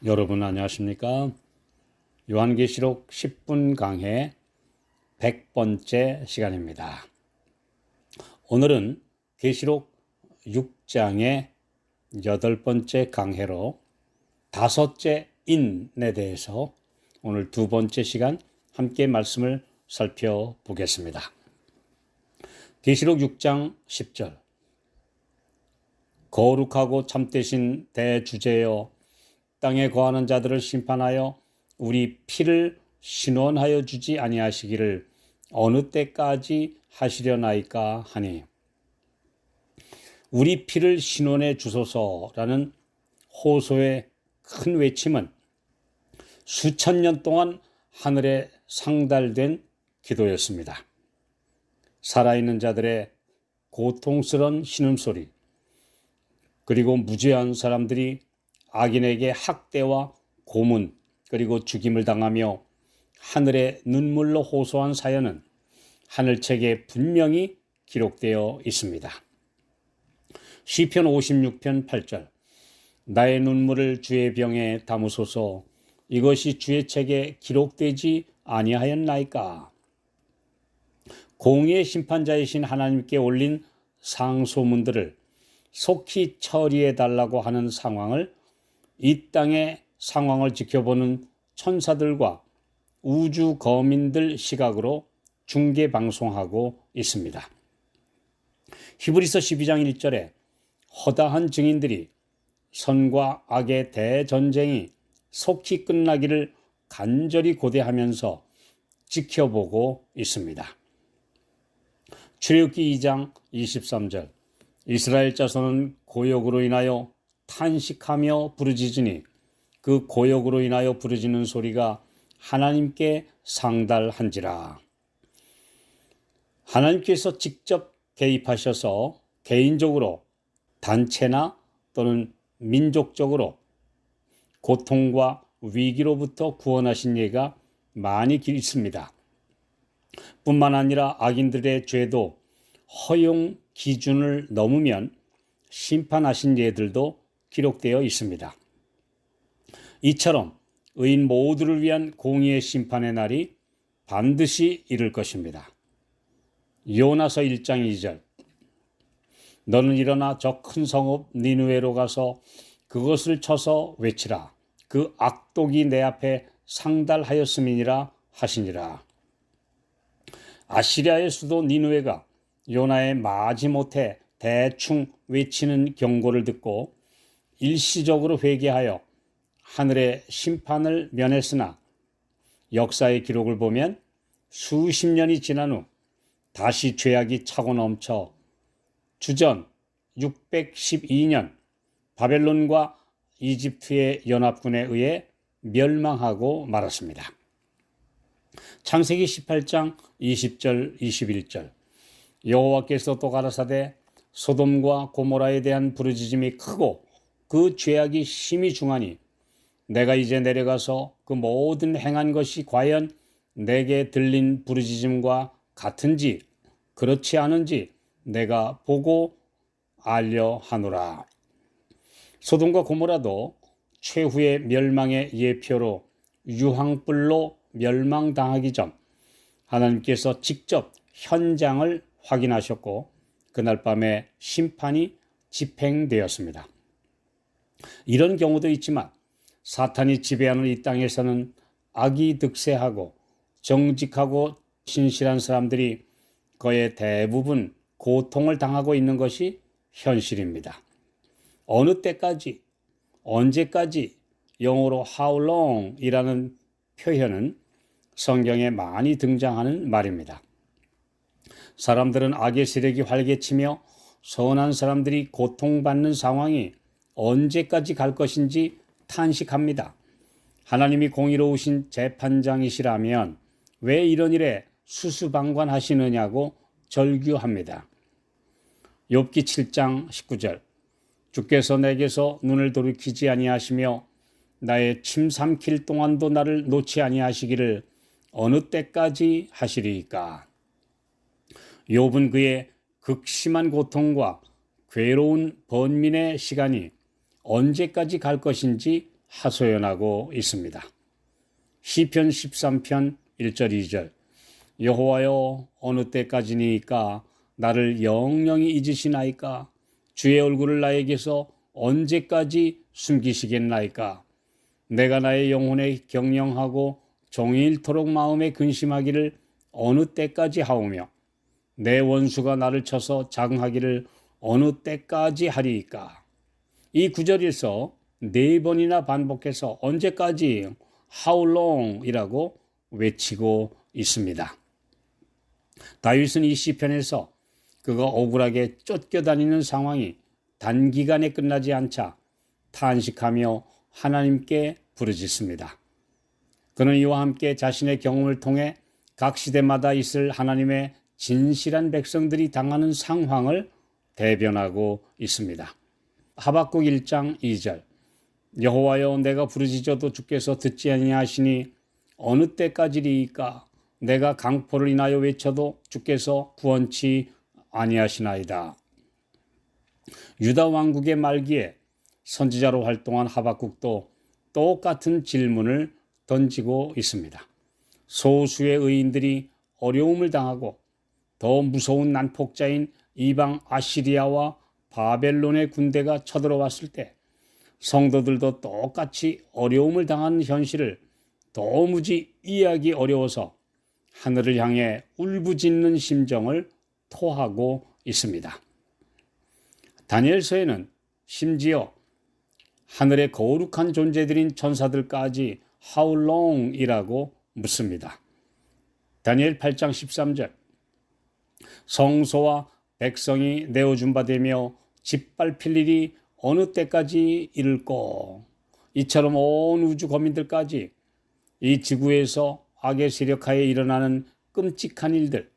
여러분 안녕하십니까? 요한계시록 10분 강해 100번째 시간입니다. 오늘은 계시록 6장의 8번째 강해로 다섯째 인에 대해서 오늘 두 번째 시간 함께 말씀을 살펴보겠습니다. 계시록 6장 10절 거룩하고 참되신 대주제여 땅에 거하는 자들을 심판하여 우리 피를 신원하여 주지 아니하시기를 어느 때까지 하시려나이까 하니, 우리 피를 신원해 주소서라는 호소의 큰 외침은 수천 년 동안 하늘에 상달된 기도였습니다. 살아있는 자들의 고통스러운 신음소리, 그리고 무죄한 사람들이 악인에게 학대와 고문 그리고 죽임을 당하며 하늘의 눈물로 호소한 사연은 하늘책에 분명히 기록되어 있습니다. 시편 56편 8절 나의 눈물을 주의 병에 담으소서 이것이 주의 책에 기록되지 아니하였나이까. 공의의 심판자이신 하나님께 올린 상소문들을 속히 처리해 달라고 하는 상황을 이 땅의 상황을 지켜보는 천사들과 우주 거민들 시각으로 중계 방송하고 있습니다. 히브리서 12장 1절에 허다한 증인들이 선과 악의 대전쟁이 속히 끝나기를 간절히 고대하면서 지켜보고 있습니다. 출애굽기 2장 23절 이스라엘 자손은 고역으로 인하여 탄식하며 부르짖으니 그 고역으로 인하여 부르짖는 소리가 하나님께 상달한지라. 하나님께서 직접 개입하셔서 개인적으로 단체나 또는 민족적으로 고통과 위기로부터 구원하신 예가 많이 있습니다. 뿐만 아니라 악인들의 죄도 허용 기준을 넘으면 심판하신 예들도 기록되어 있습니다. 이처럼 의인 모두를 위한 공의의 심판의 날이 반드시 이를 것입니다. 요나서 1장 2절 너는 일어나 저 큰 성읍 니느웨로 가서 그것을 쳐서 외치라. 그 악독이 내 앞에 상달하였음이니라 하시니라. 아시리아의 수도 니느웨가 요나의 마지못해 대충 외치는 경고를 듣고 일시적으로 회개하여 하늘의 심판을 면했으나 역사의 기록을 보면 수십 년이 지난 후 다시 죄악이 차고 넘쳐 주전 612년 바벨론과 이집트의 연합군에 의해 멸망하고 말았습니다. 창세기 18장 20절 21절 여호와께서 또 가라사대 소돔과 고모라에 대한 부르짖음이 크고 그 죄악이 심히 중하니 내가 이제 내려가서 그 모든 행한 것이 과연 내게 들린 부르짖음과 같은지 그렇지 않은지 내가 보고 알려 하노라. 소돔과 고모라도 최후의 멸망의 예표로 유황불로 멸망당하기 전 하나님께서 직접 현장을 확인하셨고 그날 밤에 심판이 집행되었습니다. 이런 경우도 있지만 사탄이 지배하는 이 땅에서는 악이 득세하고 정직하고 신실한 사람들이 거의 대부분 고통을 당하고 있는 것이 현실입니다. 어느 때까지, 언제까지 영어로 how long 이라는 표현은 성경에 많이 등장하는 말입니다. 사람들은 악의 세력이 활개치며 선한 사람들이 고통받는 상황이 언제까지 갈 것인지 탄식합니다. 하나님이 공의로우신 재판장이시라면 왜 이런 일에 수수방관하시느냐고 절규합니다. 욥기 7장 19절 주께서 내게서 눈을 돌이키지 아니하시며 나의 침 삼킬 동안도 나를 놓지 아니하시기를 어느 때까지 하시리이까. 욥은 그의 극심한 고통과 괴로운 번민의 시간이 언제까지 갈 것인지 하소연하고 있습니다. 시편 13편 1절 2절 여호와여 어느 때까지니까 나를 영영히 잊으시나이까 주의 얼굴을 나에게서 언제까지 숨기시겠나이까 내가 나의 영혼에 경영하고 종일토록 마음에 근심하기를 어느 때까지 하오며 내 원수가 나를 쳐서 장하기를 어느 때까지 하리이까. 이 구절에서 4번이나 반복해서 언제까지 How long 이라고 외치고 있습니다. 다윗은 이 시편에서 그가 억울하게 쫓겨다니는 상황이 단기간에 끝나지 않자 탄식하며 하나님께 부르짖습니다. 그는 이와 함께 자신의 경험을 통해 각 시대마다 있을 하나님의 진실한 백성들이 당하는 상황을 대변하고 있습니다. 하박국 1장 2절 여호와여 내가 부르짖어도 주께서 듣지 아니하시니 어느 때까지리이까 내가 강포를 인하여 외쳐도 주께서 구원치 아니하시나이다. 유다 왕국의 말기에 선지자로 활동한 하박국도 똑같은 질문을 던지고 있습니다. 소수의 의인들이 어려움을 당하고 더 무서운 난폭자인 이방 아시리아와 바벨론의 군대가 쳐들어왔을 때 성도들도 똑같이 어려움을 당하는 현실을 도무지 이해하기 어려워서 하늘을 향해 울부짖는 심정을 토하고 있습니다. 다니엘서에는 심지어 하늘의 거룩한 존재들인 천사들까지 How long 이라고 묻습니다. 다니엘 8장 13절 성소와 백성이 내어준 바 되며 짓밟힐 일이 어느 때까지 이를꼬 이처럼 온 우주 거민들까지 이 지구에서 악의 세력하에 일어나는 끔찍한 일들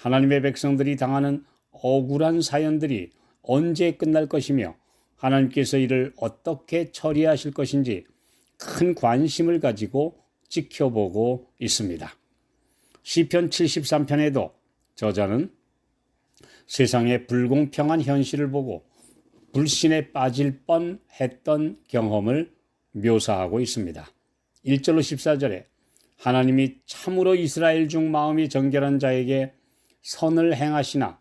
하나님의 백성들이 당하는 억울한 사연들이 언제 끝날 것이며 하나님께서 이를 어떻게 처리하실 것인지 큰 관심을 가지고 지켜보고 있습니다. 시편 73편에도 저자는 세상의 불공평한 현실을 보고 불신에 빠질 뻔했던 경험을 묘사하고 있습니다. 1절로 14절에 하나님이 참으로 이스라엘 중 마음이 정결한 자에게 선을 행하시나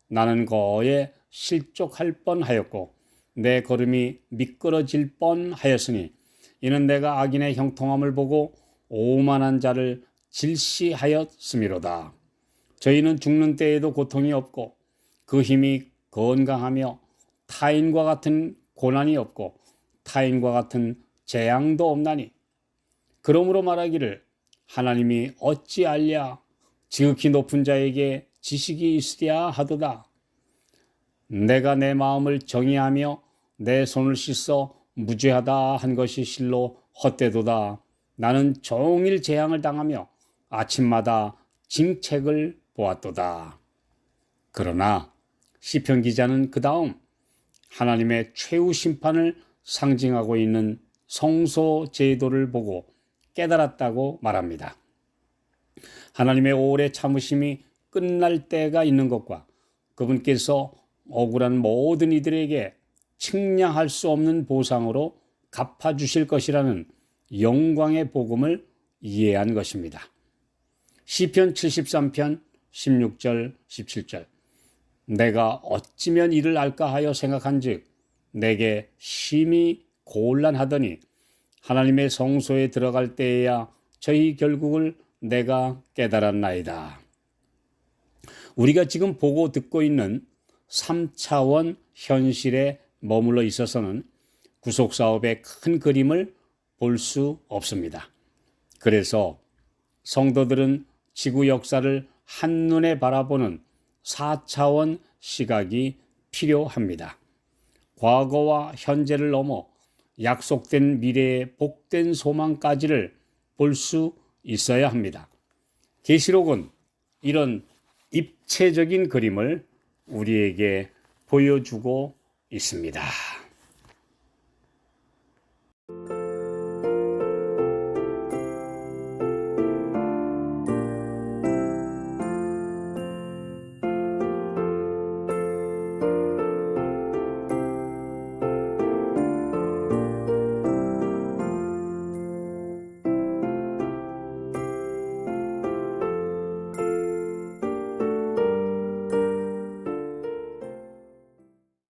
나는 거에 실족할 뻔하였고 내 걸음이 미끄러질 뻔하였으니 이는 내가 악인의 형통함을 보고 오만한 자를 질시하였음이로다. 저희는 죽는 때에도 고통이 없고 그 힘이 건강하며 타인과 같은 고난이 없고 타인과 같은 재앙도 없나니 그러므로 말하기를 하나님이 어찌 알랴 지극히 높은 자에게 지식이 있으랴 하도다. 내가 내 마음을 정의하며 내 손을 씻어 무죄하다 한 것이 실로 헛되도다. 나는 종일 재앙을 당하며 아침마다 징책을 보았도다. 그러나 시편 기자는 그 다음 하나님의 최후 심판을 상징하고 있는 성소 제도를 보고 깨달았다고 말합니다. 하나님의 오래 참으심이 끝날 때가 있는 것과 그분께서 억울한 모든 이들에게 측량할 수 없는 보상으로 갚아주실 것이라는 영광의 복음을 이해한 것입니다. 시편 73편 16절 17절 내가 어찌면 이를 알까 하여 생각한즉 내게 심히 곤란하더니 하나님의 성소에 들어갈 때에야 저희 결국을 내가 깨달았나이다. 우리가 지금 보고 듣고 있는 3차원 현실에 머물러 있어서는 구속사업의 큰 그림을 볼 수 없습니다. 그래서 성도들은 지구 역사를 한눈에 바라보는 4차원 시각이 필요합니다. 과거와 현재를 넘어 약속된 미래의 복된 소망까지를 볼 수 있어야 합니다. 계시록은 이런 입체적인 그림을 우리에게 보여주고 있습니다.